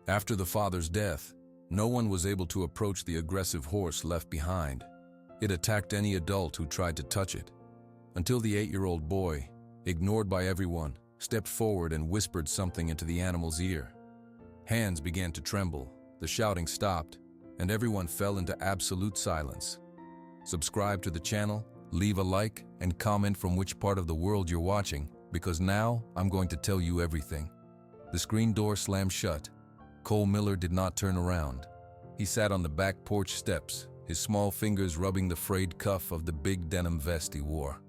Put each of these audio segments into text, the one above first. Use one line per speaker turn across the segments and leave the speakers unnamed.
After the father's death, no one was able to approach the aggressive horse left behind. It attacked any adult who tried to touch it, until the 8-year-old boy, ignored by everyone, stepped forward and whispered something into the animal's ear. Hands began to tremble, the shouting stopped, and everyone fell into absolute silence. Subscribe to the channel, leave a like, and comment from which part of the world you're watching, because now I'm going to tell you everything. The screen door slammed shut. Cole Miller did not turn around. He sat on the back porch steps, his small fingers rubbing the frayed cuff of the big denim vest he wore.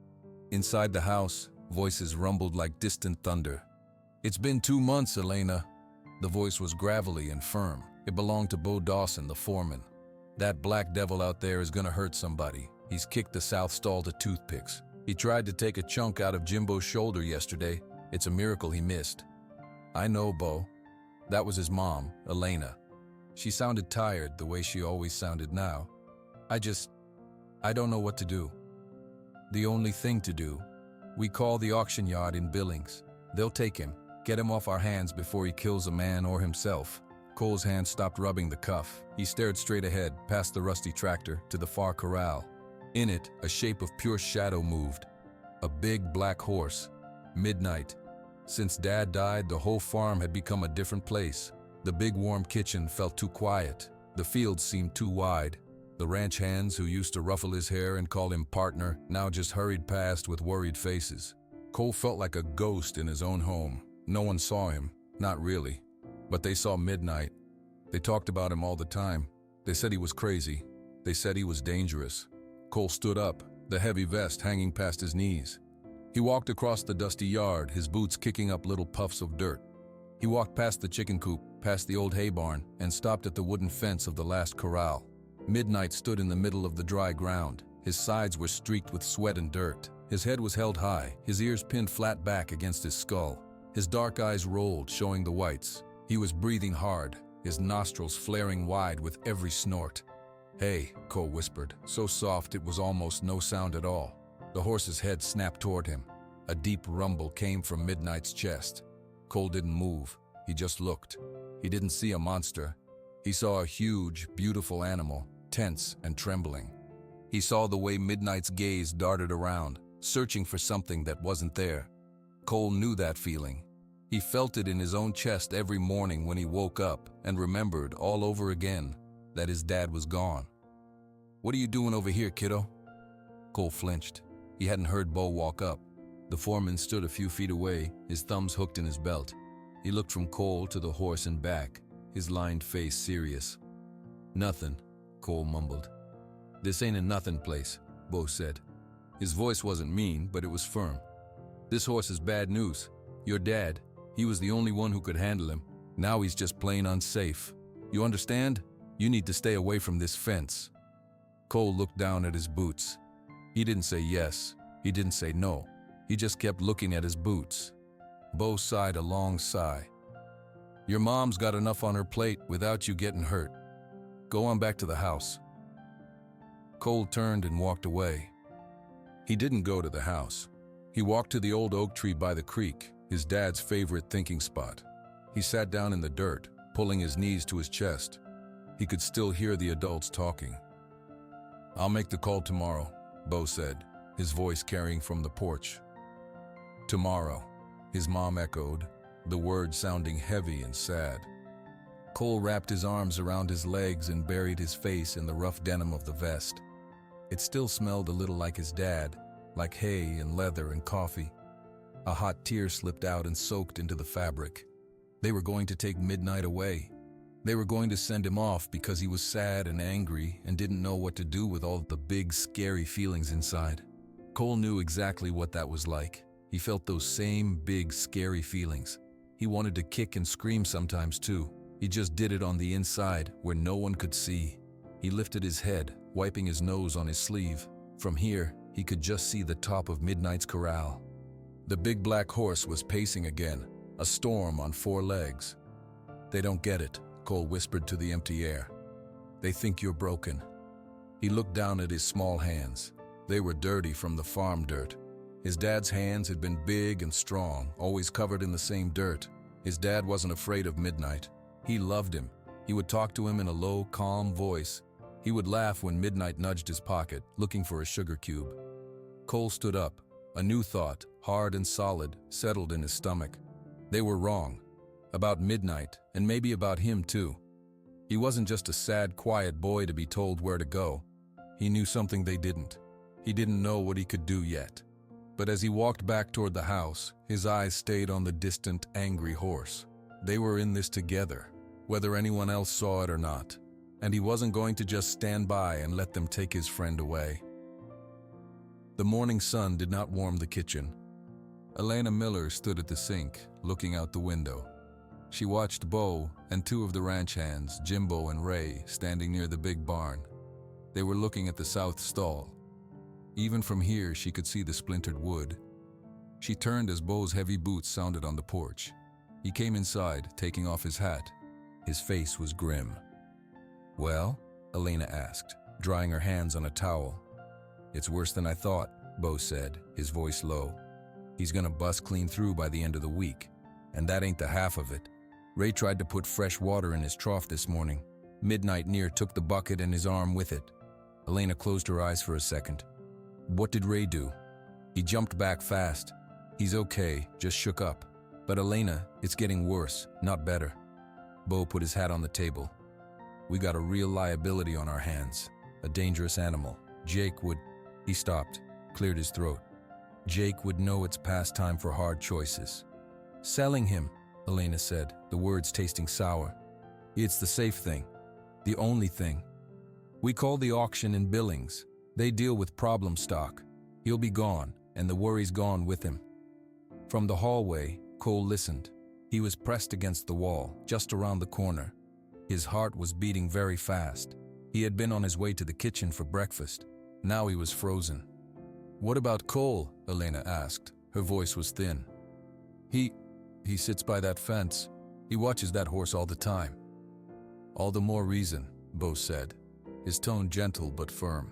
Inside the house, voices rumbled like distant thunder. "It's been 2 months, Elena." The voice was gravelly and firm. It belonged to Bo Dawson, the foreman. "That black devil out there is gonna hurt somebody. He's kicked the south stall to toothpicks. He tried to take a chunk out of Jimbo's shoulder yesterday. It's a miracle he missed." "I know, Bo." That was his mom, Elena. She sounded tired the way she always sounded now. I don't know what to do." "The only thing to do. We call the auction yard in Billings. They'll take him, get him off our hands before he kills a man or himself." Cole's hand stopped rubbing the cuff. He stared straight ahead, past the rusty tractor, to the far corral. In it, a shape of pure shadow moved. A big black horse. Midnight. Since Dad died, the whole farm had become a different place. The big warm kitchen felt too quiet. The fields seemed too wide. The ranch hands who used to ruffle his hair and call him partner now just hurried past with worried faces. Cole felt like a ghost in his own home. No one saw him, not really. But they saw Midnight. They talked about him all the time. They said he was crazy. They said he was dangerous. Cole stood up, the heavy vest hanging past his knees. He walked across the dusty yard, his boots kicking up little puffs of dirt. He walked past the chicken coop, past the old hay barn, and stopped at the wooden fence of the last corral. Midnight stood in the middle of the dry ground. His sides were streaked with sweat and dirt. His head was held high, his ears pinned flat back against his skull. His dark eyes rolled, showing the whites. He was breathing hard, his nostrils flaring wide with every snort. "Hey," Cole whispered, so soft it was almost no sound at all. The horse's head snapped toward him. A deep rumble came from Midnight's chest. Cole didn't move. He just looked. He didn't see a monster. He saw a huge, beautiful animal, tense and trembling. He saw the way Midnight's gaze darted around, searching for something that wasn't there. Cole knew that feeling. He felt it in his own chest every morning when he woke up and remembered all over again that his dad was gone. "What are you doing over here, kiddo?" Cole flinched. He hadn't heard Bo walk up. The foreman stood a few feet away, his thumbs hooked in his belt. He looked from Cole to the horse and back, his lined face serious. "Nothing," Cole mumbled. "This ain't a nothing place," Bo said. His voice wasn't mean, but it was firm. "This horse is bad news. Your dad, he was the only one who could handle him. Now he's just plain unsafe. You understand? You need to stay away from this fence." Cole looked down at his boots. He didn't say yes. He didn't say no. He just kept looking at his boots. Bo sighed a long sigh. "Your mom's got enough on her plate without you getting hurt. Go on back to the house." Cole turned and walked away. He didn't go to the house. He walked to the old oak tree by the creek, his dad's favorite thinking spot. He sat down in the dirt, pulling his knees to his chest. He could still hear the adults talking. "I'll make the call tomorrow," Bo said, his voice carrying from the porch. "Tomorrow," his mom echoed, the words sounding heavy and sad. Cole wrapped his arms around his legs and buried his face in the rough denim of the vest. It still smelled a little like his dad, like hay and leather and coffee. A hot tear slipped out and soaked into the fabric. They were going to take Midnight away. They were going to send him off because he was sad and angry and didn't know what to do with all the big, scary feelings inside. Cole knew exactly what that was like. He felt those same big, scary feelings. He wanted to kick and scream sometimes too. He just did it on the inside where no one could see. He lifted his head, wiping his nose on his sleeve. From here, he could just see the top of Midnight's corral. The big black horse was pacing again, a storm on 4 legs. "They don't get it," Cole whispered to the empty air. "They think you're broken." He looked down at his small hands. They were dirty from the farm dirt. His dad's hands had been big and strong, always covered in the same dirt. His dad wasn't afraid of Midnight. He loved him. He would talk to him in a low, calm voice. He would laugh when Midnight nudged his pocket, looking for a sugar cube. Cole stood up. A new thought, hard and solid, settled in his stomach. They were wrong. About Midnight, and maybe about him too. He wasn't just a sad, quiet boy to be told where to go. He knew something they didn't. He didn't know what he could do yet. But as he walked back toward the house, his eyes stayed on the distant, angry horse. They were in this together, whether anyone else saw it or not. And he wasn't going to just stand by and let them take his friend away. The morning sun did not warm the kitchen. Elena Miller stood at the sink, looking out the window. She watched Bo and two of the ranch hands, Jimbo and Ray, standing near the big barn. They were looking at the south stall. Even from here, she could see the splintered wood. She turned as Bo's heavy boots sounded on the porch. He came inside, taking off his hat. His face was grim. "Well?" Elena asked, drying her hands on a towel. "It's worse than I thought," Bo said, his voice low. "He's gonna bust clean through by the end of the week. And that ain't the half of it. Ray tried to put fresh water in his trough this morning. Midnight near took the bucket and his arm with it." Elena closed her eyes for a second. "What did Ray do?" "He jumped back fast. He's okay, just shook up. But Elena, it's getting worse, not better." Bo put his hat on the table. "We got a real liability on our hands. A dangerous animal. Jake would—" He stopped, cleared his throat. "Jake would know it's past time for hard choices." "Selling him," Elena said, the words tasting sour. "It's the safe thing. The only thing. We call the auction in Billings. They deal with problem stock. He'll be gone, and the worry's gone with him." From the hallway, Cole listened. He was pressed against the wall, just around the corner. His heart was beating very fast. He had been on his way to the kitchen for breakfast. Now he was frozen. "What about Cole?" Elena asked. Her voice was thin. He sits by that fence. He watches that horse all the time." "All the more reason," Bo said, his tone gentle but firm.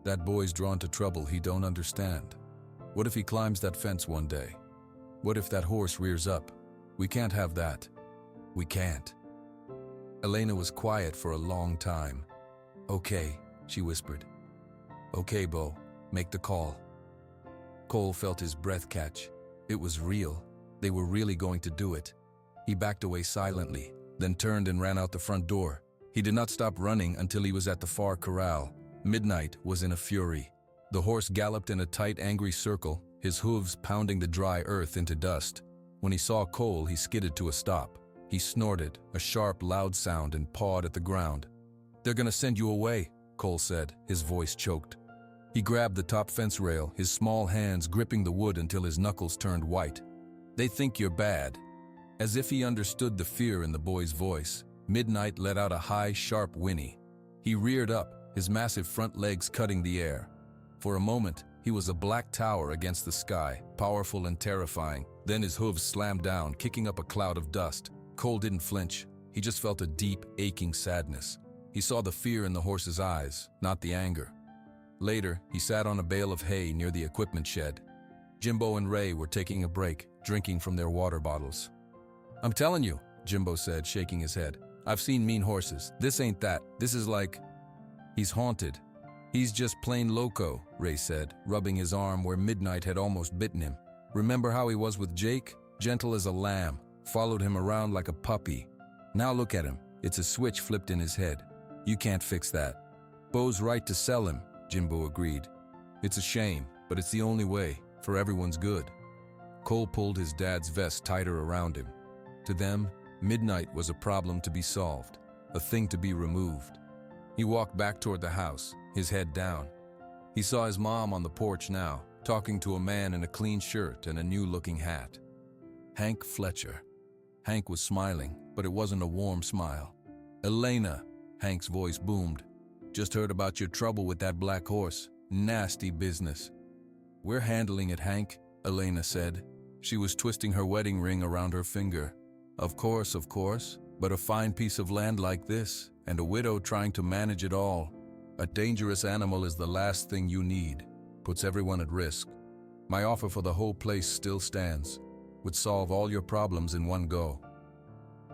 "That boy's drawn to trouble he don't understand. What if he climbs that fence one day? What if that horse rears up? We can't have that. We can't." Elena was quiet for a long time. "Okay," she whispered. "Okay, Bo, make the call." Cole felt his breath catch. It was real. They were really going to do it. He backed away silently, then turned and ran out the front door. He did not stop running until he was at the far corral. Midnight was in a fury. The horse galloped in a tight, angry circle, his hooves pounding the dry earth into dust. When he saw Cole, he skidded to a stop. He snorted, a sharp, loud sound, and pawed at the ground. "They're gonna send you away," Cole said, his voice choked. He grabbed the top fence rail, his small hands gripping the wood until his knuckles turned white. "They think you're bad." As if he understood the fear in the boy's voice, Midnight let out a high, sharp whinny. He reared up, his massive front legs cutting the air. For a moment, he was a black tower against the sky, powerful and terrifying. Then his hooves slammed down, kicking up a cloud of dust. Cole didn't flinch. He just felt a deep, aching sadness. He saw the fear in the horse's eyes, not the anger. Later, he sat on a bale of hay near the equipment shed. Jimbo and Ray were taking a break, drinking from their water bottles. "I'm telling you," Jimbo said, shaking his head. "I've seen mean horses. This ain't that. This is like... He's haunted." "He's just plain loco," Ray said, rubbing his arm where Midnight had almost bitten him. "Remember how he was with Jake? Gentle as a lamb, followed him around like a puppy. Now look at him. It's a switch flipped in his head. You can't fix that." "Bo's right to sell him," Jimbo agreed. "It's a shame, but it's the only way, for everyone's good." Cole pulled his dad's vest tighter around him. To them, Midnight was a problem to be solved, a thing to be removed. He walked back toward the house, his head down. He saw his mom on the porch now, talking to a man in a clean shirt and a new-looking hat. Hank Fletcher. Hank was smiling, but it wasn't a warm smile. "Elena," Hank's voice boomed. "Just heard about your trouble with that black horse. Nasty business." "We're handling it, Hank," Elena said. She was twisting her wedding ring around her finger. Of course, but a fine piece of land like this, and a widow trying to manage it all. A dangerous animal is the last thing you need. Puts everyone at risk. My offer for the whole place still stands. Would solve all your problems in one go."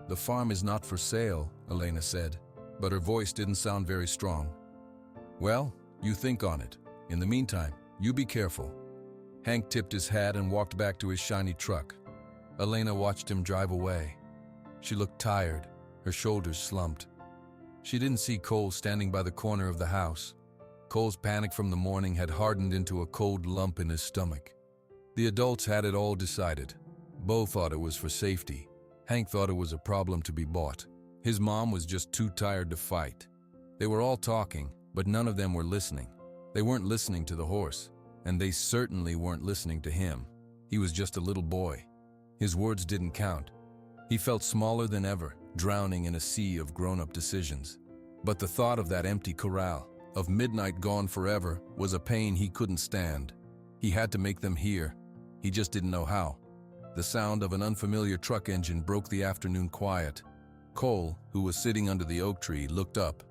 "The farm is not for sale," Elena said, but her voice didn't sound very strong. "Well, you think on it. In the meantime, you be careful." Hank tipped his hat and walked back to his shiny truck. Elena watched him drive away. She looked tired, her shoulders slumped. She didn't see Cole standing by the corner of the house. Cole's panic from the morning had hardened into a cold lump in his stomach. The adults had it all decided. Bo thought it was for safety. Hank thought it was a problem to be bought. His mom was just too tired to fight. They were all talking, but none of them were listening. They weren't listening to the horse, and they certainly weren't listening to him. He was just a little boy. His words didn't count. He felt smaller than ever, drowning in a sea of grown-up decisions. But the thought of that empty corral, of midnight gone forever, was a pain he couldn't stand. He had to make them hear. He just didn't know how. The sound of an unfamiliar truck engine broke the afternoon quiet. Cole, who was sitting under the oak tree, looked up.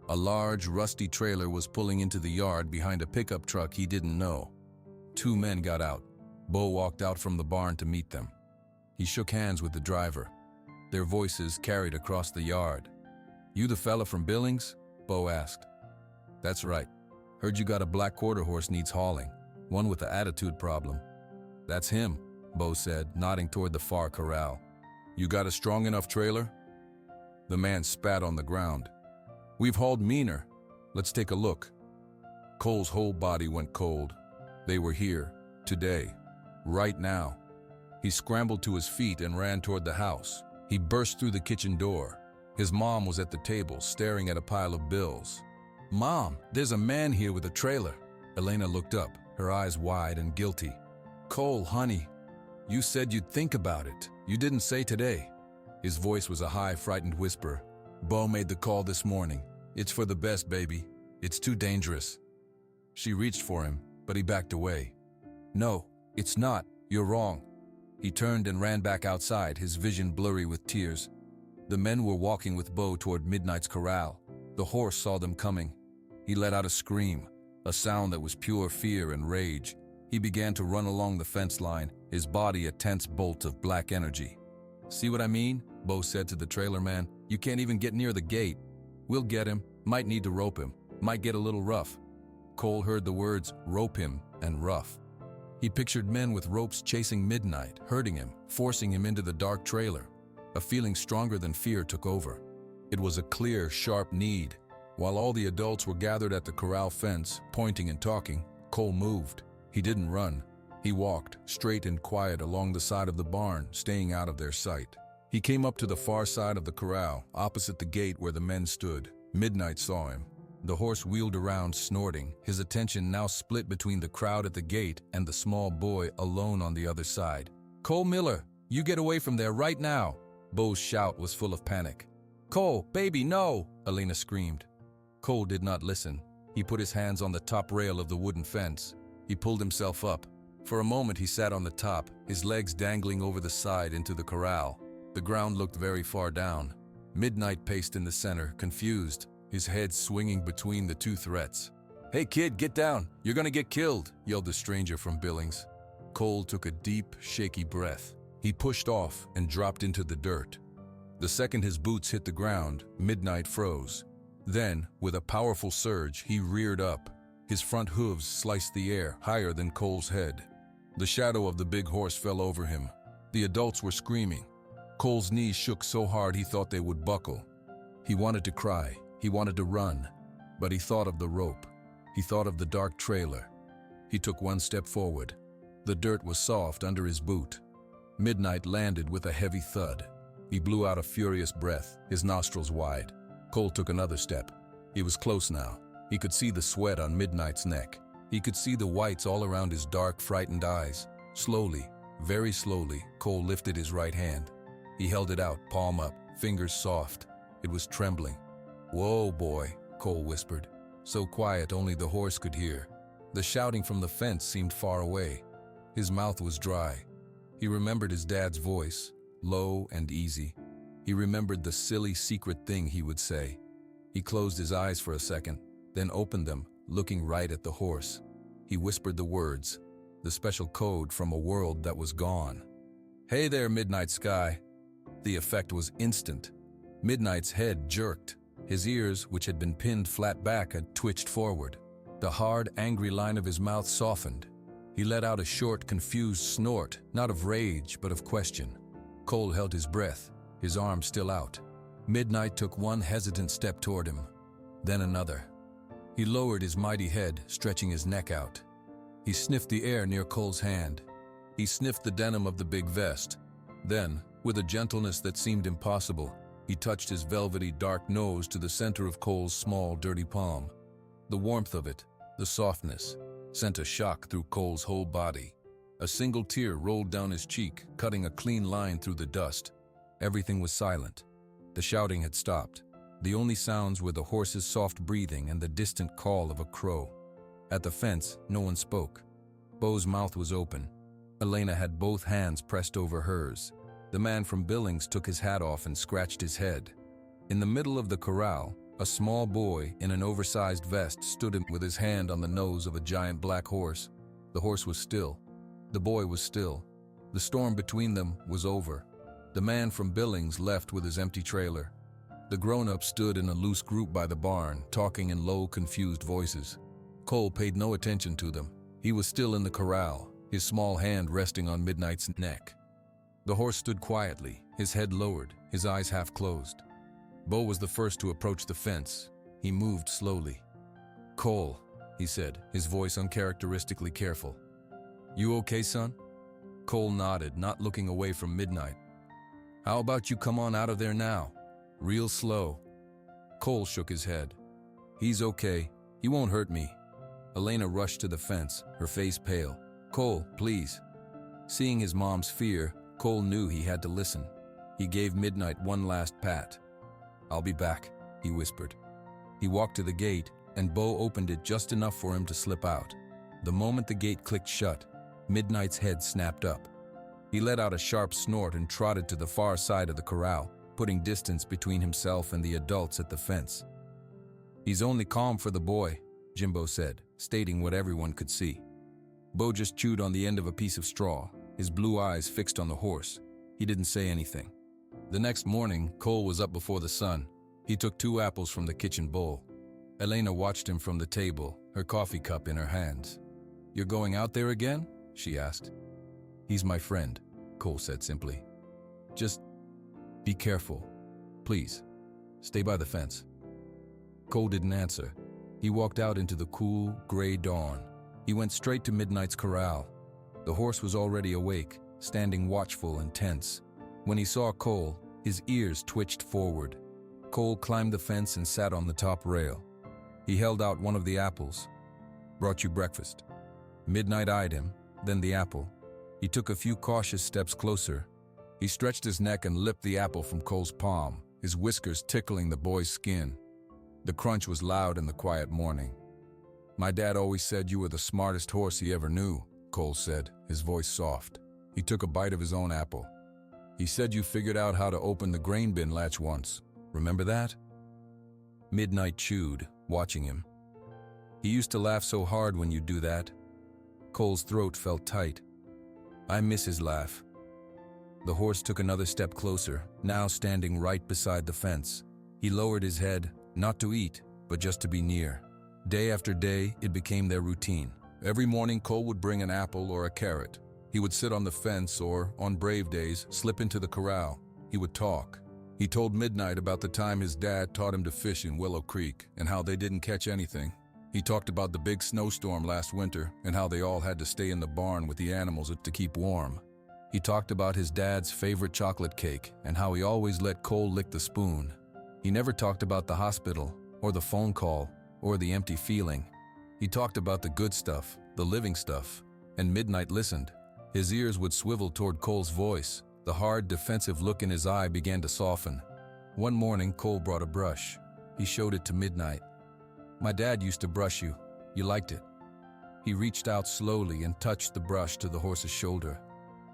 A large, rusty trailer was pulling into the yard behind a pickup truck he didn't know. Two men got out. Bo walked out from the barn to meet them. He shook hands with the driver. Their voices carried across the yard. "You the fella from Billings?" Bo asked. "That's right. Heard you got a black quarter horse needs hauling, one with an attitude problem." "That's him," Bo said, nodding toward the far corral. "You got a strong enough trailer?" The man spat on the ground. "We've hauled meaner. Let's take a look." Cole's whole body went cold. They were here, today, right now. He scrambled to his feet and ran toward the house. He burst through the kitchen door. His mom was at the table, staring at a pile of bills. "Mom, there's a man here with a trailer." Elena looked up, her eyes wide and guilty. "Cole, honey, you said you'd think about it. You didn't say today." His voice was a high, frightened whisper. "Bo made the call this morning. It's for the best, baby. It's too dangerous." She reached for him, but he backed away. "No, it's not. You're wrong." He turned and ran back outside, his vision blurry with tears. The men were walking with Bo toward Midnight's corral. The horse saw them coming. He let out a scream, a sound that was pure fear and rage. He began to run along the fence line, his body a tense bolt of black energy. "See what I mean?" Bo said to the trailer man. "You can't even get near the gate. We'll get him, might need to rope him, might get a little rough." Cole heard the words "rope him" and "rough." He pictured men with ropes chasing Midnight, hurting him, forcing him into the dark trailer. A feeling stronger than fear took over. It was a clear, sharp need. While all the adults were gathered at the corral fence, pointing and talking, Cole moved. He didn't run. He walked, straight and quiet, along the side of the barn, staying out of their sight. He came up to the far side of the corral, opposite the gate where the men stood. Midnight saw him. The horse wheeled around, snorting, his attention now split between the crowd at the gate and the small boy alone on the other side. "Cole Miller, you get away from there right now!" Bo's shout was full of panic. "Cole, baby, no!" Elena screamed. Cole did not listen. He put his hands on the top rail of the wooden fence. He pulled himself up. For a moment he sat on the top, his legs dangling over the side into the corral. The ground looked very far down. Midnight paced in the center, confused, his head swinging between the two threats. "Hey kid, get down! You're gonna get killed!" yelled the stranger from Billings. Cole took a deep, shaky breath. He pushed off and dropped into the dirt. The second his boots hit the ground, Midnight froze. Then, with a powerful surge, he reared up. His front hooves sliced the air, higher than Cole's head. The shadow of the big horse fell over him. The adults were screaming. Cole's knees shook so hard he thought they would buckle. He wanted to cry. He wanted to run, but he thought of the rope. He thought of the dark trailer. He took one step forward. The dirt was soft under his boot. Midnight landed with a heavy thud. He blew out a furious breath, his nostrils wide. Cole took another step. He was close now. He could see the sweat on Midnight's neck. He could see the whites all around his dark, frightened eyes. Slowly, very slowly, Cole lifted his right hand. He held it out, palm up, fingers soft. It was trembling. "Whoa, boy," Cole whispered, so quiet only the horse could hear. The shouting from the fence seemed far away. His mouth was dry. He remembered his dad's voice, low and easy. He remembered the silly secret thing he would say. He closed his eyes for a second, then opened them, looking right at the horse. He whispered the words, the special code from a world that was gone. "Hey there, Midnight Sky. The effect was instant. Midnight's head jerked. His ears, which had been pinned flat back, had twitched forward. The hard, angry line of his mouth softened. He let out a short, confused snort, not of rage, but of question. Cole held his breath, his arm still out. Midnight took one hesitant step toward him, then another. He lowered his mighty head, stretching his neck out. He sniffed the air near Cole's hand. He sniffed the denim of the big vest. Then, with a gentleness that seemed impossible, he touched his velvety dark nose to the center of Cole's small, dirty palm. The warmth of it, the softness, sent a shock through Cole's whole body. A single tear rolled down his cheek, cutting a clean line through the dust. Everything was silent. The shouting had stopped. The only sounds were the horse's soft breathing and the distant call of a crow. At the fence, no one spoke. Bo's mouth was open. Elena had both hands pressed over hers. The man from Billings took his hat off and scratched his head. In the middle of the corral, a small boy in an oversized vest stood with his hand on the nose of a giant black horse. The horse was still. The boy was still. The storm between them was over. The man from Billings left with his empty trailer. The grown-ups stood in a loose group by the barn, talking in low, confused voices. Cole paid no attention to them. He was still in the corral, his small hand resting on Midnight's neck. The horse stood quietly, his head lowered, his eyes half closed. Bo was the first to approach the fence. He moved slowly. "Cole," he said, his voice uncharacteristically careful. "You okay, son?" Cole nodded, not looking away from Midnight. "How about you come on out of there now? Real slow." Cole shook his head. "He's okay. He won't hurt me." Elena rushed to the fence, her face pale. "Cole, please." Seeing his mom's fear, Cole knew he had to listen. He gave Midnight one last pat. "I'll be back," he whispered. He walked to the gate, and Bo opened it just enough for him to slip out. The moment the gate clicked shut, Midnight's head snapped up. He let out a sharp snort and trotted to the far side of the corral, putting distance between himself and the adults at the fence. "He's only calm for the boy," Jimbo said, stating what everyone could see. Bo just chewed on the end of a piece of straw, his blue eyes fixed on the horse. He didn't say anything. The next morning, Cole was up before the sun. He took 2 apples from the kitchen bowl. Elena watched him from the table, her coffee cup in her hands. "You're going out there again?" she asked. "He's my friend," Cole said simply. "Just be careful. Please, stay by the fence." Cole didn't answer. He walked out into the cool, gray dawn. He went straight to Midnight's corral. The horse was already awake, standing watchful and tense. When he saw Cole, his ears twitched forward. Cole climbed the fence and sat on the top rail. He held out one of the apples. "Brought you breakfast." Midnight eyed him, then the apple. He took a few cautious steps closer. He stretched his neck and lipped the apple from Cole's palm, his whiskers tickling the boy's skin. The crunch was loud in the quiet morning. "My dad always said you were the smartest horse he ever knew," Cole said, his voice soft. He took a bite of his own apple. "He said you figured out how to open the grain bin latch once. Remember that?" Midnight chewed, watching him. "He used to laugh so hard when you'd do that." Cole's throat felt tight. "I miss his laugh." The horse took another step closer, now standing right beside the fence. He lowered his head, not to eat, but just to be near. Day after day, it became their routine. Every morning, Cole would bring an apple or a carrot. He would sit on the fence or, on brave days, slip into the corral. He would talk. He told Midnight about the time his dad taught him to fish in Willow Creek and how they didn't catch anything. He talked about the big snowstorm last winter and how they all had to stay in the barn with the animals to keep warm. He talked about his dad's favorite chocolate cake and how he always let Cole lick the spoon. He never talked about the hospital, or the phone call, or the empty feeling. He talked about the good stuff, the living stuff, and Midnight listened. His ears would swivel toward Cole's voice. The hard, defensive look in his eye began to soften. One morning, Cole brought a brush. He showed it to Midnight. "My dad used to brush you. You liked it." He reached out slowly and touched the brush to the horse's shoulder.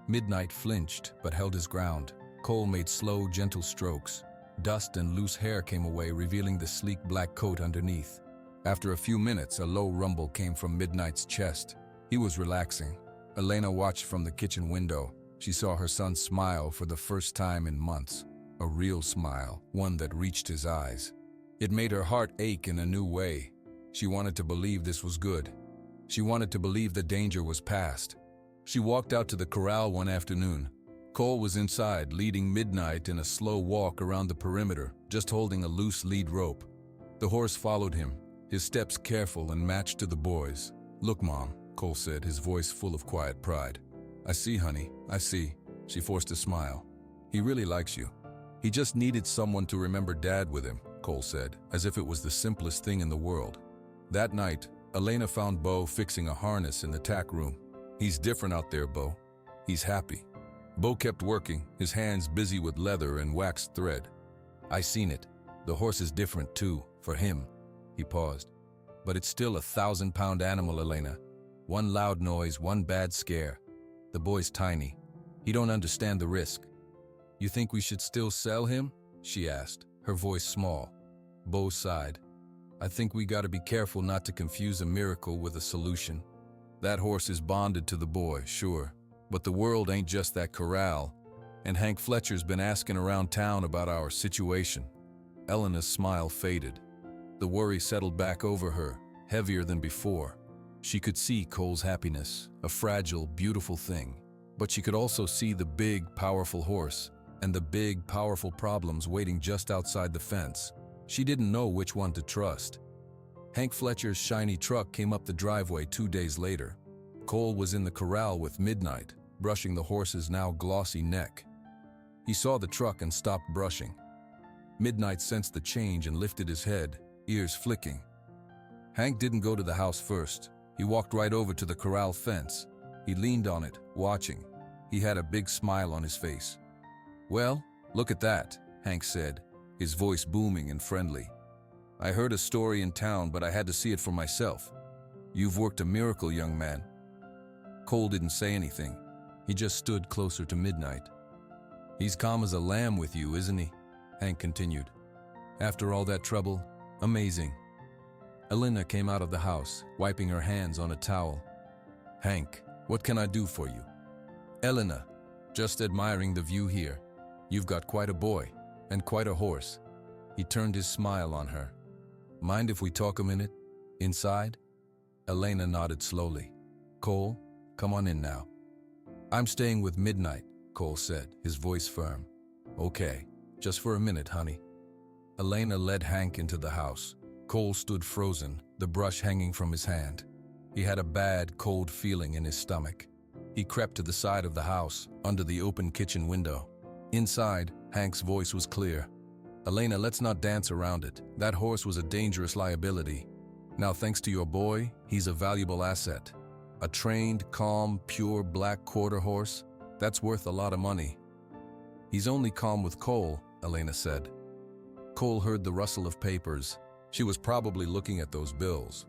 Midnight flinched, but held his ground. Cole made slow, gentle strokes. Dust and loose hair came away, revealing the sleek black coat underneath. After a few minutes, a low rumble came from Midnight's chest. He was relaxing. Elena watched from the kitchen window. She saw her son smile for the first time in months, a real smile, one that reached his eyes. It made her heart ache in a new way. She wanted to believe this was good. She wanted to believe the danger was past. She walked out to the corral one afternoon. Cole was inside, leading Midnight in a slow walk around the perimeter, just holding a loose lead rope. The horse followed him, his steps careful and matched to the boys. "Look, Mom," Cole said, his voice full of quiet pride. "I see, honey, I see." She forced a smile. "He really likes you. He just needed someone to remember Dad with him," Cole said, as if it was the simplest thing in the world. That night, Elena found Bo fixing a harness in the tack room. "He's different out there, Bo. He's happy." Bo kept working, his hands busy with leather and waxed thread. "I seen it. The horse is different too, for him." He paused. "But it's still a 1,000-pound animal, Elena. One loud noise, one bad scare. The boy's tiny. He don't understand the risk." "You think we should still sell him?" she asked, her voice small. Bo sighed. "I think we gotta be careful not to confuse a miracle with a solution. That horse is bonded to the boy, sure, but the world ain't just that corral, and Hank Fletcher's been asking around town about our situation." Elena's smile faded. The worry settled back over her, heavier than before. She could see Cole's happiness, a fragile, beautiful thing, but she could also see the big, powerful horse and the big, powerful problems waiting just outside the fence. She didn't know which one to trust. Hank Fletcher's shiny truck came up the driveway 2 days later. Cole was in the corral with Midnight, brushing the horse's now glossy neck. He saw the truck and stopped brushing. Midnight sensed the change and lifted his head, ears flicking. Hank didn't go to the house first. He walked right over to the corral fence. He leaned on it, watching. He had a big smile on his face. "Well, look at that," Hank said, his voice booming and friendly. "I heard a story in town, but I had to see it for myself. You've worked a miracle, young man." Cole didn't say anything. He just stood closer to Midnight. "He's calm as a lamb with you, isn't he?" Hank continued. "After all that trouble, amazing." Elena came out of the house, wiping her hands on a towel. "Hank, what can I do for you?" "Elena, just admiring the view here. You've got quite a boy, and quite a horse." He turned his smile on her. "Mind if we talk a minute? Inside?" Elena nodded slowly. "Cole, come on in now." "I'm staying with Midnight," Cole said, his voice firm. "Okay, just for a minute, honey." Elena led Hank into the house. Cole stood frozen, the brush hanging from his hand. He had a bad, cold feeling in his stomach. He crept to the side of the house, under the open kitchen window. Inside, Hank's voice was clear. "Elena, let's not dance around it. That horse was a dangerous liability. Now, thanks to your boy, he's a valuable asset. A trained, calm, pure black quarter horse, that's worth a lot of money." "He's only calm with Cole," Elena said. Cole heard the rustle of papers. She was probably looking at those bills.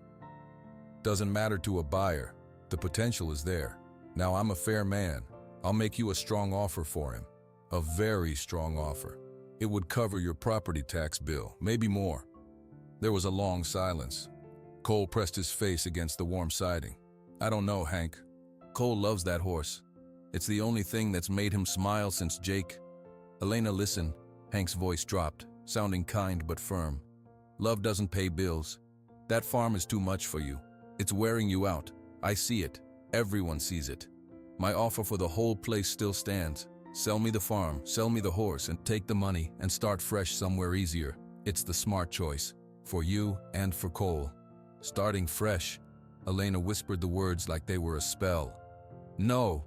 "Doesn't matter to a buyer. The potential is there. Now, I'm a fair man. I'll make you a strong offer for him. A very strong offer. It would cover your property tax bill, maybe more." There was a long silence. Cole pressed his face against the warm siding. "I don't know, Hank. Cole loves that horse. It's the only thing that's made him smile since Jake." "Elena, listen." Hank's voice dropped, sounding kind but firm. "Love doesn't pay bills. That farm is too much for you. It's wearing you out. I see it. Everyone sees it. My offer for the whole place still stands. Sell me the farm, sell me the horse, and take the money and start fresh somewhere easier. It's the smart choice, for you and for Cole." "Starting fresh." Elena whispered the words like they were a spell. "No."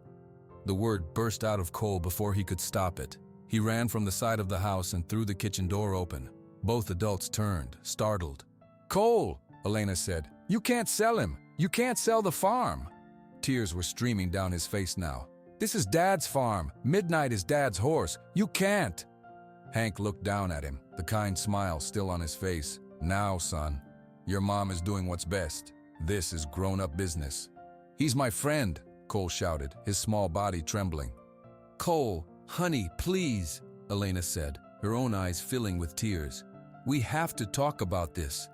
The word burst out of Cole before he could stop it. He ran from the side of the house and threw the kitchen door open. Both adults turned, startled. "Cole," Elena said, "you can't sell him. You can't sell the farm." Tears were streaming down his face now. "This is Dad's farm. Midnight is Dad's horse. You can't." Hank looked down at him, the kind smile still on his face. "Now, son, your mom is doing what's best. This is grown-up business." "He's my friend," Cole shouted, his small body trembling. "Cole, honey, please," Elena said, her own eyes filling with tears. "We have to talk about this."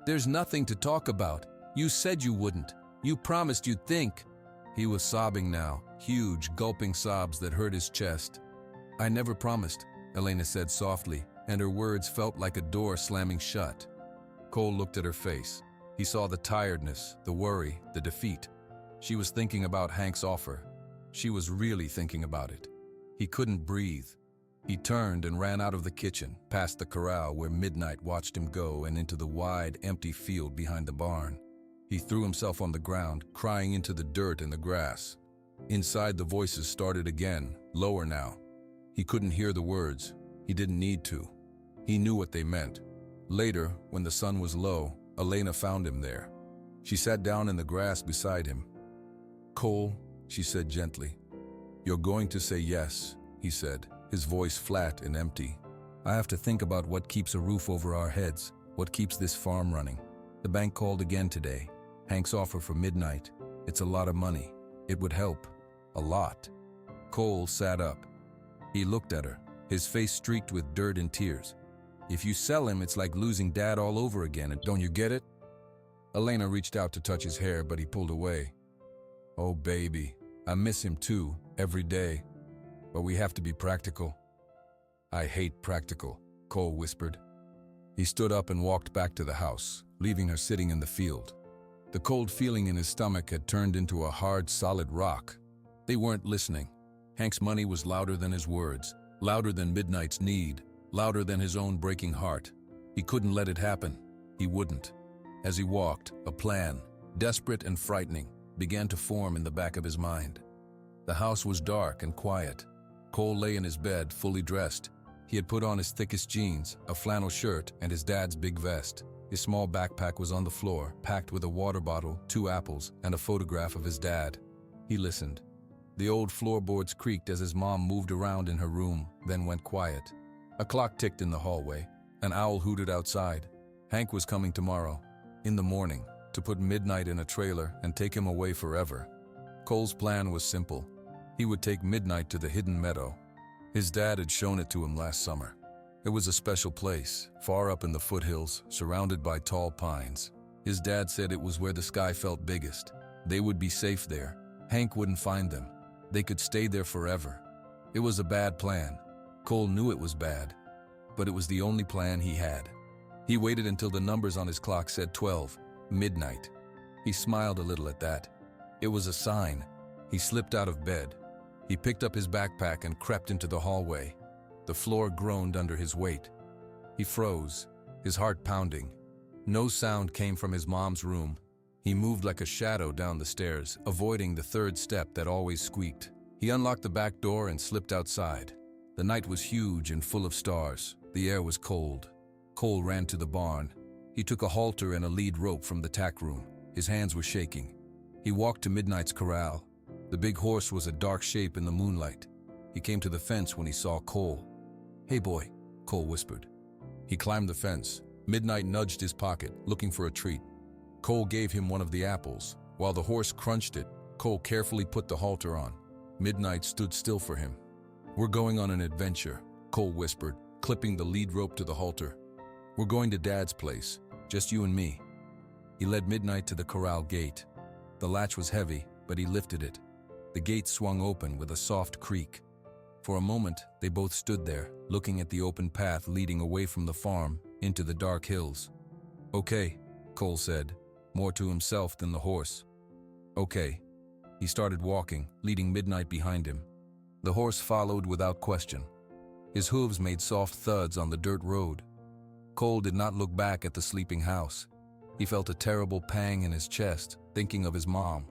"There's nothing to talk about. You said you wouldn't. You promised you'd think." He was sobbing now, huge, gulping sobs that hurt his chest. "I never promised," Elena said softly, and her words felt like a door slamming shut. Cole looked at her face. He saw the tiredness, the worry, the defeat. She was thinking about Hank's offer. She was really thinking about it. He couldn't breathe. He turned and ran out of the kitchen, past the corral where Midnight watched him go, and into the wide, empty field behind the barn. He threw himself on the ground, crying into the dirt and the grass. Inside, the voices started again, lower now. He couldn't hear the words. He didn't need to. He knew what they meant. Later, when the sun was low, Elena found him there. She sat down in the grass beside him. "Cole," she said gently. "You're going to say yes," he said, his voice flat and empty. "I have to think about what keeps a roof over our heads, what keeps this farm running. The bank called again today. Hank's offer for Midnight. It's a lot of money. It would help. A lot." Cole sat up. He looked at her, his face streaked with dirt and tears. "If you sell him, it's like losing Dad all over again, and don't you get it?" Elena reached out to touch his hair, but he pulled away. "Oh, baby, I miss him too, every day. But we have to be practical." "I hate practical," Cole whispered. He stood up and walked back to the house, leaving her sitting in the field. The cold feeling in his stomach had turned into a hard, solid rock. They weren't listening. Hank's money was louder than his words, louder than Midnight's need, louder than his own breaking heart. He couldn't let it happen. He wouldn't. As he walked, a plan, desperate and frightening, began to form in the back of his mind. The house was dark and quiet. Cole lay in his bed, fully dressed. He had put on his thickest jeans, a flannel shirt, and his dad's big vest. His small backpack was on the floor, packed with a water bottle, 2 apples, and a photograph of his dad. He listened. The old floorboards creaked as his mom moved around in her room, then went quiet. A clock ticked in the hallway. An owl hooted outside. Hank was coming tomorrow, in the morning, to put Midnight in a trailer and take him away forever. Cole's plan was simple. He would take Midnight to the hidden meadow. His dad had shown it to him last summer. It was a special place, far up in the foothills, surrounded by tall pines. His dad said it was where the sky felt biggest. They would be safe there. Hank wouldn't find them. They could stay there forever. It was a bad plan. Cole knew it was bad, but it was the only plan he had. He waited until the numbers on his clock said 12, midnight. He smiled a little at that. It was a sign. He slipped out of bed. He picked up his backpack and crept into the hallway. The floor groaned under his weight. He froze, his heart pounding. No sound came from his mom's room. He moved like a shadow down the stairs, avoiding the third step that always squeaked. He unlocked the back door and slipped outside. The night was huge and full of stars. The air was cold. Cole ran to the barn. He took a halter and a lead rope from the tack room. His hands were shaking. He walked to Midnight's corral. The big horse was a dark shape in the moonlight. He came to the fence when he saw Cole. "Hey boy," Cole whispered. He climbed the fence. Midnight nudged his pocket, looking for a treat. Cole gave him one of the apples. While the horse crunched it, Cole carefully put the halter on. Midnight stood still for him. "We're going on an adventure," Cole whispered, clipping the lead rope to the halter. "We're going to Dad's place, just you and me." He led Midnight to the corral gate. The latch was heavy, but he lifted it. The gate swung open with a soft creak. For a moment, they both stood there, looking at the open path leading away from the farm into the dark hills. "Okay," Cole said, more to himself than the horse. "Okay." He started walking, leading Midnight behind him. The horse followed without question. His hooves made soft thuds on the dirt road. Cole did not look back at the sleeping house. He felt a terrible pang in his chest, thinking of his mom.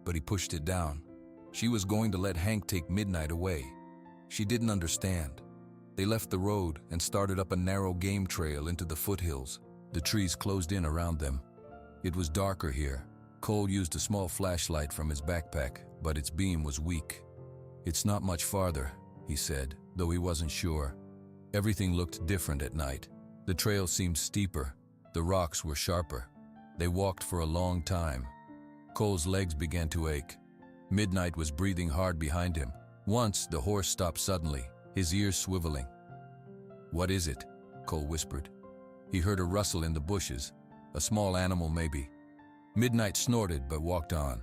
But he pushed it down. She was going to let Hank take Midnight away. She didn't understand. They left the road and started up a narrow game trail into the foothills. The trees closed in around them. It was darker here. Cole used a small flashlight from his backpack, but its beam was weak. "It's not much farther," he said, though he wasn't sure. Everything looked different at night. The trail seemed steeper. The rocks were sharper. They walked for a long time. Cole's legs began to ache. Midnight was breathing hard behind him. Once, the horse stopped suddenly, his ears swiveling. "What is it?" Cole whispered. He heard a rustle in the bushes. A small animal, maybe. Midnight snorted but walked on.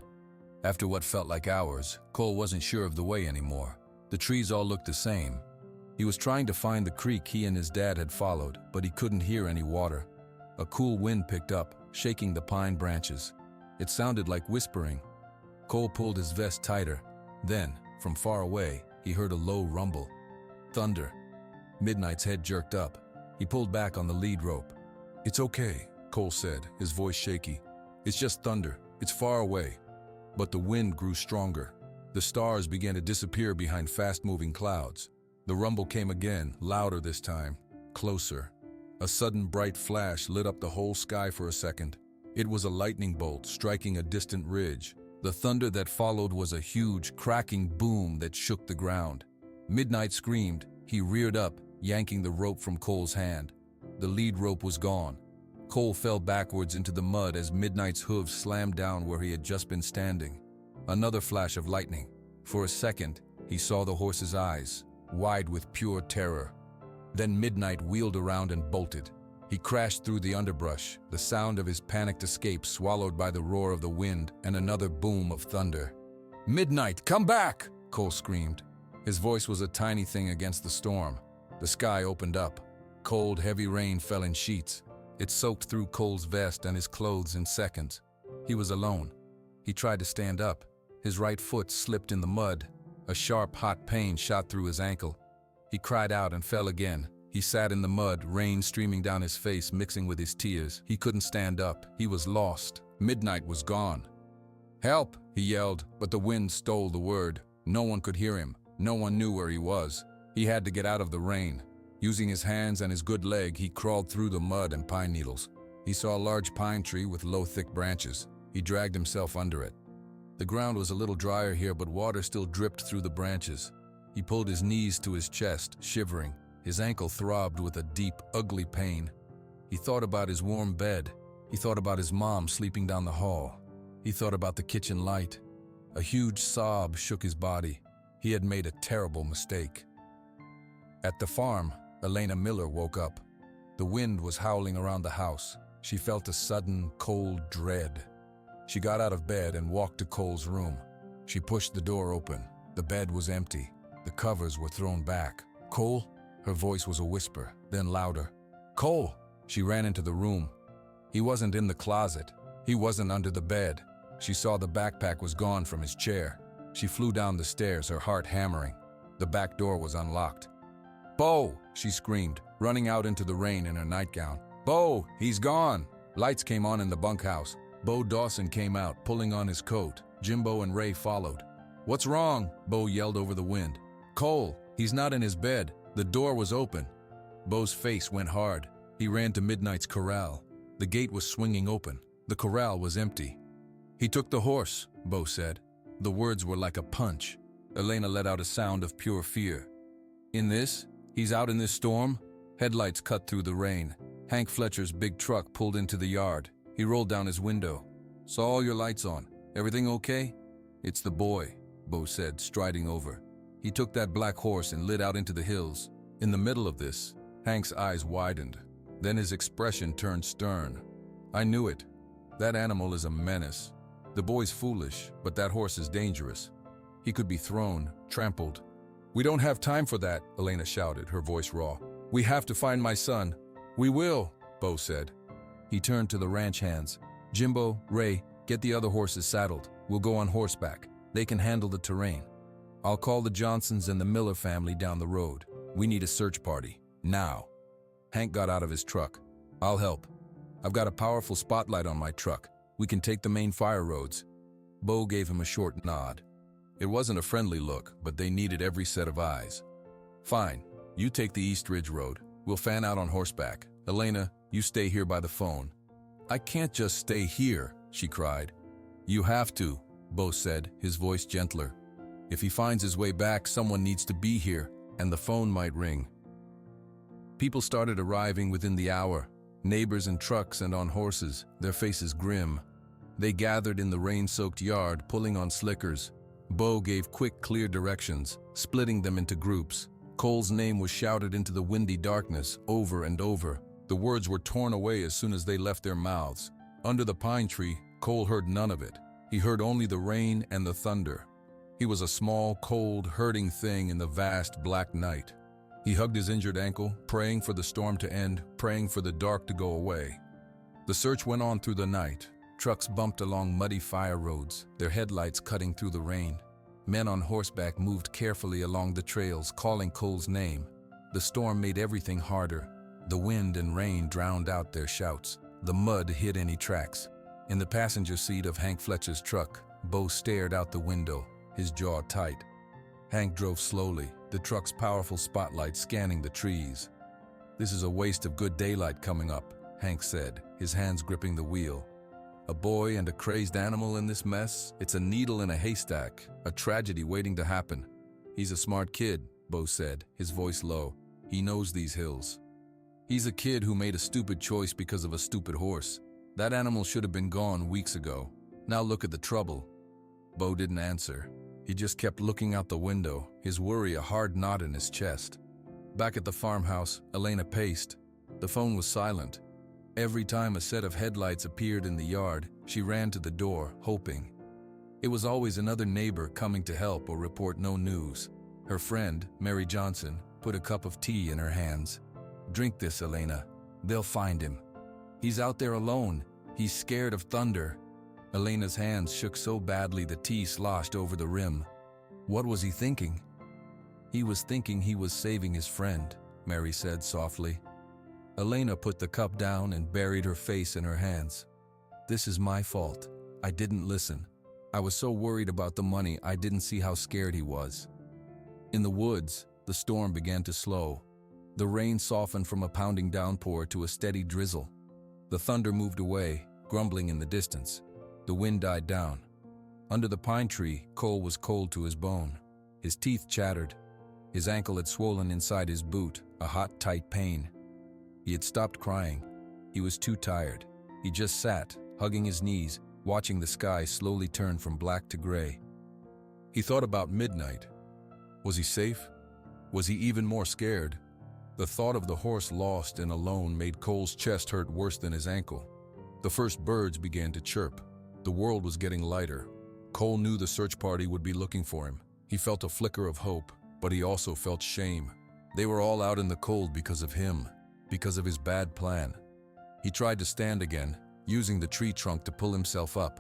After what felt like hours, Cole wasn't sure of the way anymore. The trees all looked the same. He was trying to find the creek he and his dad had followed, but he couldn't hear any water. A cool wind picked up, shaking the pine branches. It sounded like whispering. Cole pulled his vest tighter. Then, from far away, he heard a low rumble. Thunder. Midnight's head jerked up. He pulled back on the lead rope. "It's okay," Cole said, his voice shaky. "It's just thunder. It's far away." But the wind grew stronger. The stars began to disappear behind fast-moving clouds. The rumble came again, louder this time, closer. A sudden bright flash lit up the whole sky for a second. It was a lightning bolt striking a distant ridge. The thunder that followed was a huge, cracking boom that shook the ground. Midnight screamed. He reared up, yanking the rope from Cole's hand. The lead rope was gone. Cole fell backwards into the mud as Midnight's hooves slammed down where he had just been standing. Another flash of lightning. For a second, he saw the horse's eyes, wide with pure terror. Then Midnight wheeled around and bolted. He crashed through the underbrush, the sound of his panicked escape swallowed by the roar of the wind and another boom of thunder. "Midnight, come back!" Cole screamed. His voice was a tiny thing against the storm. The sky opened up. Cold, heavy rain fell in sheets. It soaked through Cole's vest and his clothes in seconds. He was alone. He tried to stand up. His right foot slipped in the mud. A sharp, hot pain shot through his ankle. He cried out and fell again. He sat in the mud, rain streaming down his face, mixing with his tears. He couldn't stand up. He was lost. Midnight was gone. "Help!" he yelled, but the wind stole the word. No one could hear him. No one knew where he was. He had to get out of the rain. Using his hands and his good leg, he crawled through the mud and pine needles. He saw a large pine tree with low, thick branches. He dragged himself under it. The ground was a little drier here, but water still dripped through the branches. He pulled his knees to his chest, shivering. His ankle throbbed with a deep, ugly pain. He thought about his warm bed. He thought about his mom sleeping down the hall. He thought about the kitchen light. A huge sob shook his body. He had made a terrible mistake. At the farm, Elena Miller woke up. The wind was howling around the house. She felt a sudden, cold dread. She got out of bed and walked to Cole's room. She pushed the door open. The bed was empty. The covers were thrown back. "Cole?" Her voice was a whisper, then louder. "Cole!" She ran into the room. He wasn't in the closet. He wasn't under the bed. She saw the backpack was gone from his chair. She flew down the stairs, her heart hammering. The back door was unlocked. "Bo!" she screamed, running out into the rain in her nightgown. "Bo! He's gone!" Lights came on in the bunkhouse. Bo Dawson came out, pulling on his coat. Jimbo and Ray followed. "What's wrong?" Bo yelled over the wind. "Cole! He's not in his bed. The door was open." Bo's face went hard. He ran to Midnight's corral. The gate was swinging open. The corral was empty. "He took the horse," Bo said. The words were like a punch. Elena let out a sound of pure fear. "In this? He's out in this storm?" Headlights cut through the rain. Hank Fletcher's big truck pulled into the yard. He rolled down his window. "Saw all your lights on. Everything okay?" "It's the boy," Bo said, striding over. He took that black horse and lit out into the hills. In the middle of this, Hank's eyes widened. Then his expression turned stern. "I knew it. That animal is a menace. The boy's foolish, but that horse is dangerous. He could be thrown, trampled." "We don't have time for that," Elena shouted, her voice raw. "We have to find my son." "We will," Bo said. He turned to the ranch hands. "Jimbo, Ray, get the other horses saddled. We'll go on horseback. They can handle the terrain. I'll call the Johnsons and the Miller family down the road. We need a search party. Now." Hank got out of his truck. "I'll help. I've got a powerful spotlight on my truck. We can take the main fire roads." Bo gave him a short nod. It wasn't a friendly look, but they needed every set of eyes. "Fine. You take the East Ridge Road. We'll fan out on horseback. Elena, you stay here by the phone." "I can't just stay here," she cried. "You have to," Bo said, his voice gentler. "If he finds his way back, someone needs to be here, and the phone might ring." People started arriving within the hour. Neighbors in trucks and on horses, their faces grim. They gathered in the rain-soaked yard, pulling on slickers. Bo gave quick, clear directions, splitting them into groups. Cole's name was shouted into the windy darkness, over and over. The words were torn away as soon as they left their mouths. Under the pine tree, Cole heard none of it. He heard only the rain and the thunder. He was a small, cold, hurting thing in the vast black night. He hugged his injured ankle, praying for the storm to end, praying for the dark to go away. The search went on through the night. Trucks bumped along muddy fire roads, their headlights cutting through the rain. Men on horseback moved carefully along the trails, calling Cole's name. The storm made everything harder. The wind and rain drowned out their shouts. The mud hid any tracks. In the passenger seat of Hank Fletcher's truck, Bo stared out the window, his jaw tight. Hank drove slowly, the truck's powerful spotlight scanning the trees. "This is a waste of good daylight coming up," Hank said, his hands gripping the wheel. "A boy and a crazed animal in this mess? It's a needle in a haystack, a tragedy waiting to happen." "He's a smart kid," Bo said, his voice low. "He knows these hills. He's a kid who made a stupid choice because of a stupid horse. That animal should have been gone weeks ago. Now look at the trouble." Bo didn't answer. He just kept looking out the window, his worry a hard knot in his chest. Back at the farmhouse, Elena paced. The phone was silent. Every time a set of headlights appeared in the yard, she ran to the door, hoping. It was always another neighbor coming to help or report no news. Her friend, Mary Johnson, put a cup of tea in her hands. "Drink this, Elena. They'll find him. He's out there alone. He's scared of thunder." Elena's hands shook so badly the tea sloshed over the rim. What was he thinking? "He was thinking he was saving his friend," Mary said softly. Elena put the cup down and buried her face in her hands. "This is my fault. I didn't listen. I was so worried about the money I didn't see how scared he was." In the woods, the storm began to slow. The rain softened from a pounding downpour to a steady drizzle. The thunder moved away, grumbling in the distance. The wind died down. Under the pine tree, Cole was cold to his bone. His teeth chattered. His ankle had swollen inside his boot, a hot, tight pain. He had stopped crying. He was too tired. He just sat, hugging his knees, watching the sky slowly turn from black to gray. He thought about midnight. Was he safe? Was he even more scared? The thought of the horse lost and alone made Cole's chest hurt worse than his ankle. The first birds began to chirp. The world was getting lighter. Cole knew the search party would be looking for him. He felt a flicker of hope, but he also felt shame. They were all out in the cold because of him, because of his bad plan. He tried to stand again, using the tree trunk to pull himself up.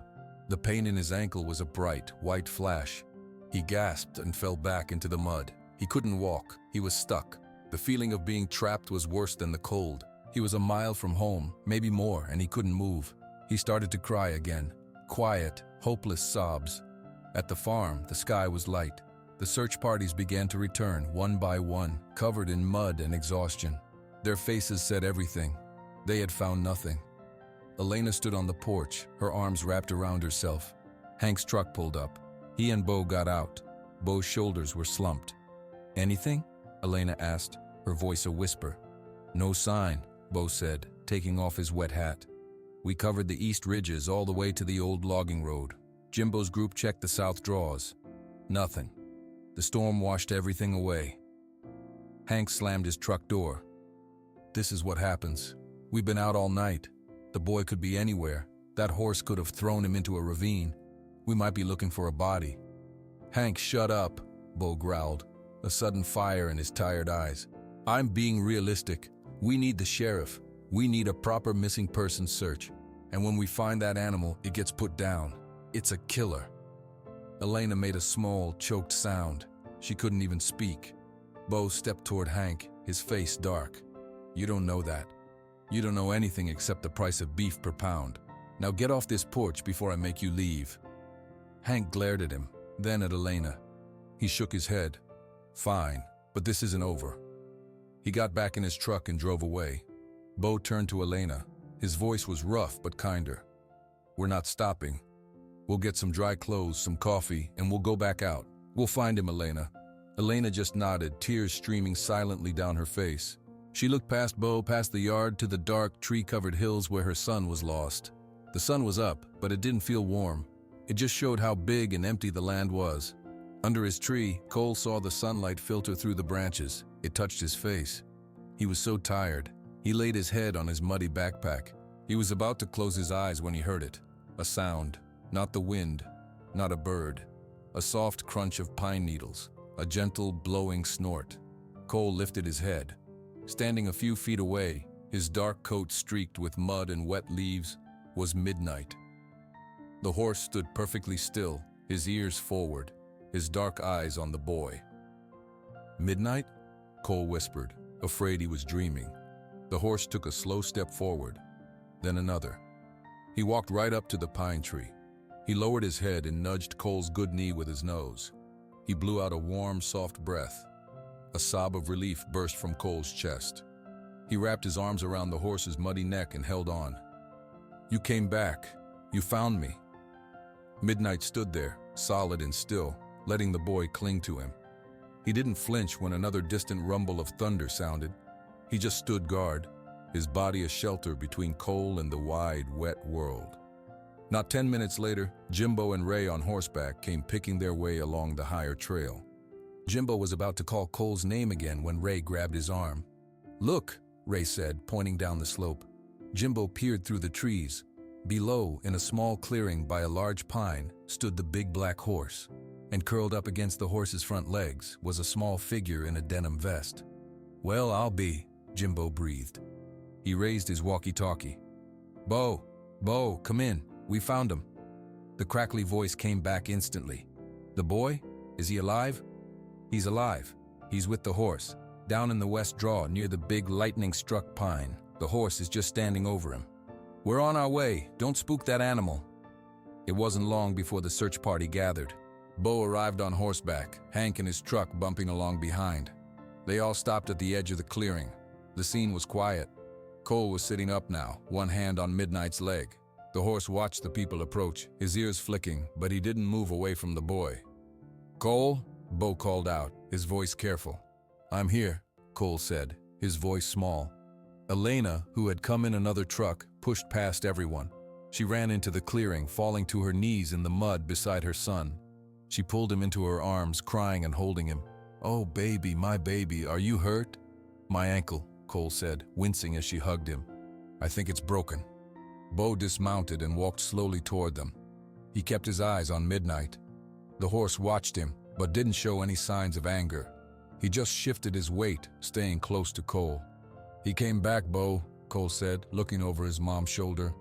The pain in his ankle was a bright, white flash. He gasped and fell back into the mud. He couldn't walk. He was stuck. The feeling of being trapped was worse than the cold. He was a mile from home, maybe more, and he couldn't move. He started to cry again. Quiet, hopeless sobs. At the farm, the sky was light. The search parties began to return, one by one, covered in mud and exhaustion. Their faces said everything. They had found nothing. Elena stood on the porch, her arms wrapped around herself. Hank's truck pulled up. He and Bo got out. Bo's shoulders were slumped. "Anything?" Elena asked, her voice a whisper. "No sign," Bo said, taking off his wet hat. "We covered the east ridges all the way to the old logging road. Jimbo's group checked the south draws. Nothing. The storm washed everything away." Hank slammed his truck door. "This is what happens. We've been out all night. The boy could be anywhere. That horse could have thrown him into a ravine. We might be looking for a body." "Hank, shut up," Bo growled, a sudden fire in his tired eyes. "I'm being realistic. We need the sheriff. We need a proper missing person search. And when we find that animal, it gets put down. It's a killer." Elena made a small, choked sound. She couldn't even speak. Bo stepped toward Hank, his face dark. "You don't know that. You don't know anything except the price of beef per pound. Now get off this porch before I make you leave." Hank glared at him, then at Elena. He shook his head. "Fine, but this isn't over." He got back in his truck and drove away. Bo turned to Elena. His voice was rough but kinder. "We're not stopping. We'll get some dry clothes, some coffee, and we'll go back out. We'll find him, Elena." Elena just nodded, tears streaming silently down her face. She looked past Bo, past the yard, to the dark, tree-covered hills where her son was lost. The sun was up, but it didn't feel warm. It just showed how big and empty the land was. Under his tree, Cole saw the sunlight filter through the branches. It touched his face. He was so tired. He laid his head on his muddy backpack. He was about to close his eyes when he heard it. A sound. Not the wind, not a bird. A soft crunch of pine needles, a gentle blowing snort. Cole lifted his head. Standing a few feet away, his dark coat streaked with mud and wet leaves, was Midnight. The horse stood perfectly still, his ears forward, his dark eyes on the boy. "Midnight?" Cole whispered, afraid he was dreaming. The horse took a slow step forward, then another. He walked right up to the pine tree. He lowered his head and nudged Cole's good knee with his nose. He blew out a warm, soft breath. A sob of relief burst from Cole's chest. He wrapped his arms around the horse's muddy neck and held on. "You came back. You found me." Midnight stood there, solid and still, letting the boy cling to him. He didn't flinch when another distant rumble of thunder sounded. He just stood guard, his body a shelter between Cole and the wide, wet world. Not 10 minutes later, Jimbo and Ray on horseback came picking their way along the higher trail. Jimbo was about to call Cole's name again when Ray grabbed his arm. "Look," Ray said, pointing down the slope. Jimbo peered through the trees. Below, in a small clearing by a large pine, stood the big black horse, and curled up against the horse's front legs was a small figure in a denim vest. "Well, I'll be," Jimbo breathed. He raised his walkie-talkie. Bo, come in. We found him." The crackly voice came back instantly. "The boy? Is he alive?" "He's alive. He's with the horse, down in the west draw near the big lightning-struck pine. The horse is just standing over him." "We're on our way. Don't spook that animal." It wasn't long before the search party gathered. Bo arrived on horseback, Hank in his truck bumping along behind. They all stopped at the edge of the clearing. The scene was quiet. Cole was sitting up now, one hand on Midnight's leg. The horse watched the people approach, his ears flicking, but he didn't move away from the boy. "Cole?" Bo called out, his voice careful. "I'm here," Cole said, his voice small. Elena, who had come in another truck, pushed past everyone. She ran into the clearing, falling to her knees in the mud beside her son. She pulled him into her arms, crying and holding him. "Oh, baby, my baby, are you hurt?" "My ankle," Cole said, wincing as she hugged him. "I think it's broken." Bo dismounted and walked slowly toward them. He kept his eyes on Midnight. The horse watched him, but didn't show any signs of anger. He just shifted his weight, staying close to Cole. "He came back, Bo," Cole said, looking over his mom's shoulder.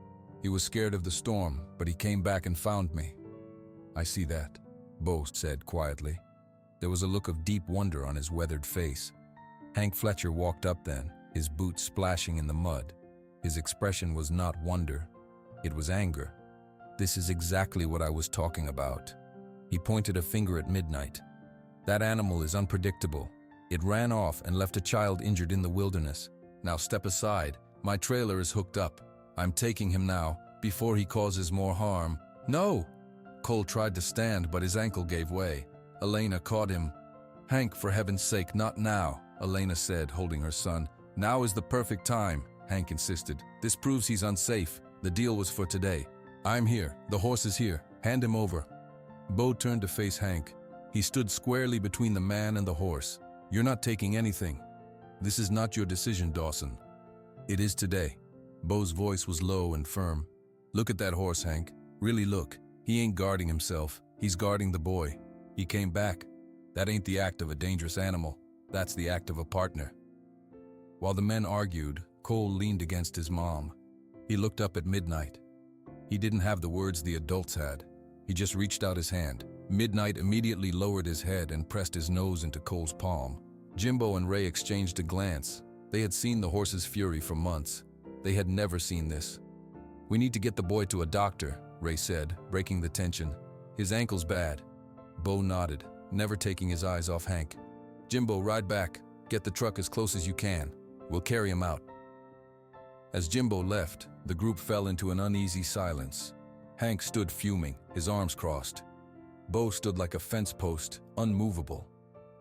"He was scared of the storm, but he came back and found me." "I see that," Bo said quietly. There was a look of deep wonder on his weathered face. Hank Fletcher walked up then, his boots splashing in the mud. His expression was not wonder, it was anger. "This is exactly what I was talking about." He pointed a finger at Midnight. "That animal is unpredictable. It ran off and left a child injured in the wilderness. Now step aside, my trailer is hooked up. I'm taking him now, before he causes more harm." "No!" Cole tried to stand, but his ankle gave way. Elena caught him. "Hank, for heaven's sake, not now," Elena said, holding her son. "Now is the perfect time," Hank insisted. "This proves he's unsafe. The deal was for today. I'm here. The horse is here. Hand him over." Bo turned to face Hank. He stood squarely between the man and the horse. "You're not taking anything. This is not your decision, Dawson." "It is today." Bo's voice was low and firm. "Look at that horse, Hank. Really look. He ain't guarding himself. He's guarding the boy. He came back. That ain't the act of a dangerous animal. That's the act of a partner." While the men argued, Cole leaned against his mom. He looked up at Midnight. He didn't have the words the adults had. He just reached out his hand. Midnight immediately lowered his head and pressed his nose into Cole's palm. Jimbo and Ray exchanged a glance. They had seen the horse's fury for months. They had never seen this. "We need to get the boy to a doctor," Ray said, breaking the tension. "His ankle's bad." Bo nodded, never taking his eyes off Hank. "Jimbo, ride back. Get the truck as close as you can. We'll carry him out." As Jimbo left, the group fell into an uneasy silence. Hank stood fuming, his arms crossed. Bo stood like a fence post, unmovable.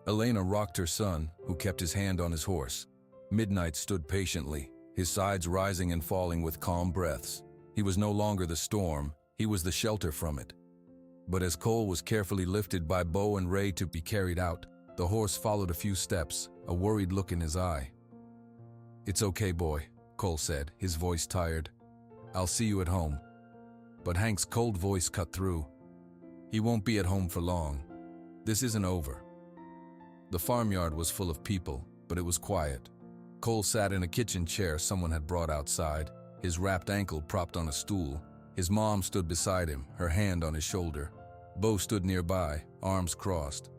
Elena rocked her son, who kept his hand on his horse. Midnight stood patiently, his sides rising and falling with calm breaths. He was no longer the storm, he was the shelter from it. But as Cole was carefully lifted by Bo and Ray to be carried out, the horse followed a few steps, a worried look in his eye. "It's okay, boy," Cole said, his voice tired. "I'll see you at home." but Hank's cold voice cut through. "He won't be at home for long. This isn't over." The farmyard was full of people, but it was quiet. Cole sat in a kitchen chair someone had brought outside, his wrapped ankle propped on a stool. His mom stood beside him, her hand on his shoulder. Bo stood nearby, arms crossed.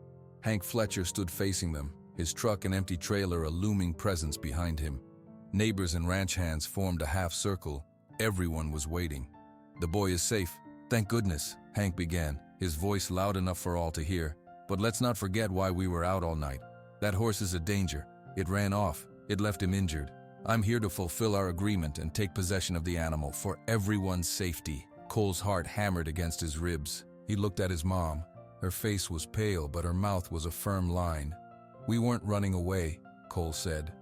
Hank Fletcher stood facing them, his truck and empty trailer a looming presence behind him. Neighbors and ranch hands formed a half circle. Everyone was waiting. "The boy is safe, thank goodness," Hank began, his voice loud enough for all to hear. "But let's not forget why we were out all night. That horse is a danger. It ran off. It left him injured. I'm here to fulfill our agreement and take possession of the animal for everyone's safety." Cole's heart hammered against his ribs. He looked at his mom. Her face was pale, but her mouth was a firm line. "We weren't running away," Cole said.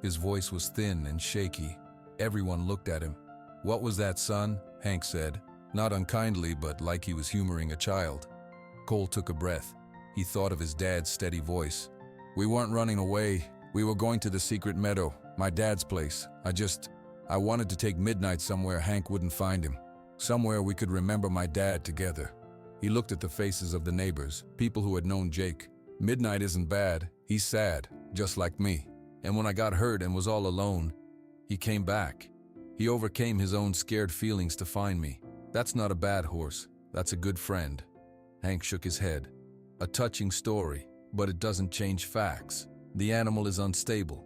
His voice was thin and shaky. Everyone looked at him. "What was that, son?" Hank said, not unkindly, but like he was humoring a child. Cole took a breath. He thought of his dad's steady voice. "We weren't running away. We were going to the secret meadow, my dad's place. I wanted to take Midnight somewhere Hank wouldn't find him. Somewhere we could remember my dad together." He looked at the faces of the neighbors, people who had known Jake. "Midnight isn't bad. He's sad, just like me. And when I got hurt and was all alone, he came back. He overcame his own scared feelings to find me. That's not a bad horse. That's a good friend." Hank shook his head. "A touching story, but it doesn't change facts. The animal is unstable."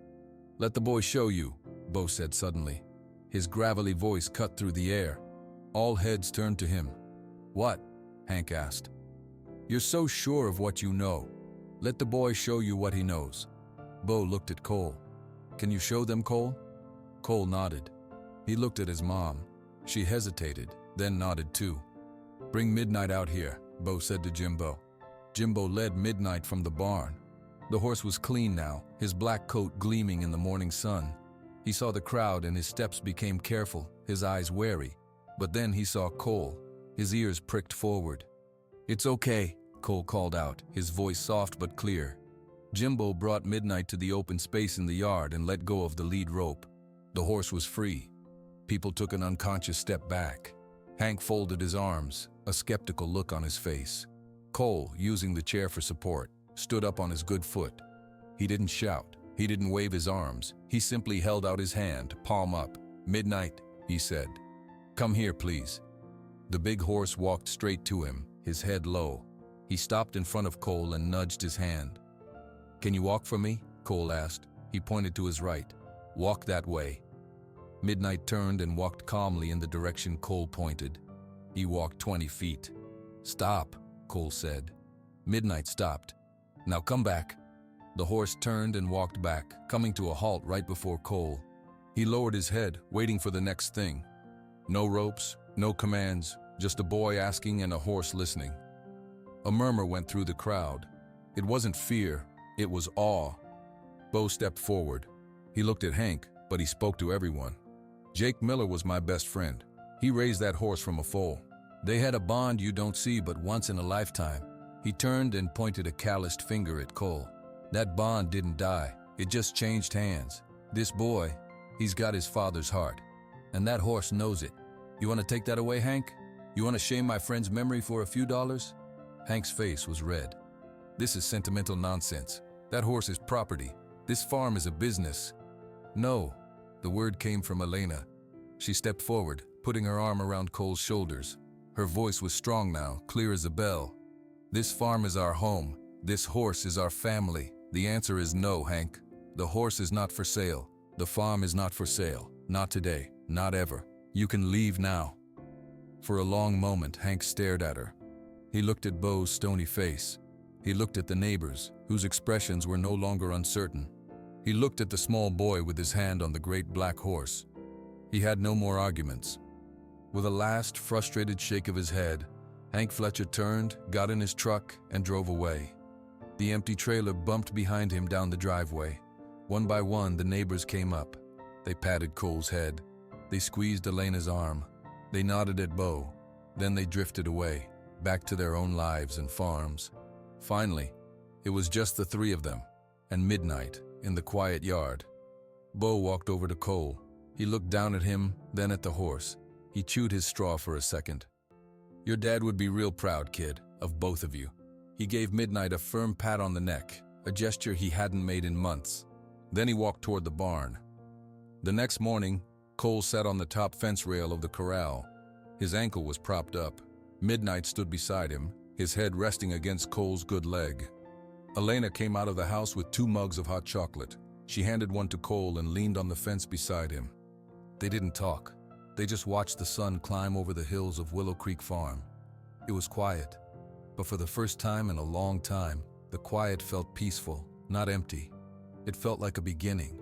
"Let the boy show you," Bo said suddenly. His gravelly voice cut through the air. All heads turned to him. "What?" Hank asked. "You're so sure of what you know. Let the boy show you what he knows." Bo looked at Cole. "Can you show them, Cole?" Cole nodded. He looked at his mom. She hesitated, then nodded too. "Bring Midnight out here," Bo said to Jimbo. Jimbo led Midnight from the barn. The horse was clean now, his black coat gleaming in the morning sun. He saw the crowd and his steps became careful, his eyes wary. But then he saw Cole. His ears pricked forward. "It's okay," Cole called out, his voice soft but clear. Jimbo brought Midnight to the open space in the yard and let go of the lead rope. The horse was free. People took an unconscious step back. Hank folded his arms, a skeptical look on his face. Cole, using the chair for support, stood up on his good foot. He didn't shout. He didn't wave his arms. He simply held out his hand, palm up. "Midnight," he said. "Come here, please." The big horse walked straight to him, his head low. He stopped in front of Cole and nudged his hand. "Can you walk for me?" Cole asked. He pointed to his right. "Walk that way." Midnight turned and walked calmly in the direction Cole pointed. He walked 20 feet. "Stop," Cole said. Midnight stopped. "Now come back." The horse turned and walked back, coming to a halt right before Cole. He lowered his head, waiting for the next thing. No ropes, no commands, just a boy asking and a horse listening. A murmur went through the crowd. It wasn't fear, it was awe. Bo stepped forward. He looked at Hank, but he spoke to everyone. "Jake Miller was my best friend. He raised that horse from a foal. They had a bond you don't see but once in a lifetime." He turned and pointed a calloused finger at Cole. "That bond didn't die, it just changed hands. This boy, he's got his father's heart. And that horse knows it. You want to take that away, Hank? You want to shame my friend's memory for a few dollars?" Hank's face was red. "This is sentimental nonsense. That horse is property. This farm is a business." "No," the word came from Elena. She stepped forward, putting her arm around Cole's shoulders. Her voice was strong now, clear as a bell. "This farm is our home. This horse is our family. The answer is no, Hank. The horse is not for sale. The farm is not for sale. Not today. Not ever. You can leave now." For a long moment, Hank stared at her. He looked at Bo's stony face. He looked at the neighbors, whose expressions were no longer uncertain. He looked at the small boy with his hand on the great black horse. He had no more arguments. With a last frustrated shake of his head, Hank Fletcher turned, got in his truck, and drove away. The empty trailer bumped behind him down the driveway. One by one, the neighbors came up. They patted Cole's head. They squeezed Elena's arm. They nodded at Bo. Then they drifted away, back to their own lives and farms. Finally, it was just the three of them, and midnight in the quiet yard. Bo walked over to Cole. He looked down at him, then at the horse. He chewed his straw for a second. Your dad would be real proud, kid, of both of you. He gave Midnight a firm pat on the neck, a gesture he hadn't made in months. Then he walked toward the barn. The next morning, Cole sat on the top fence rail of the corral. His ankle was propped up. Midnight stood beside him, his head resting against Cole's good leg. Elena came out of the house with 2 mugs of hot chocolate. She handed one to Cole and leaned on the fence beside him. They didn't talk. They just watched the sun climb over the hills of Willow Creek Farm. It was quiet, but for the first time in a long time, the quiet felt peaceful, not empty. It felt like a beginning,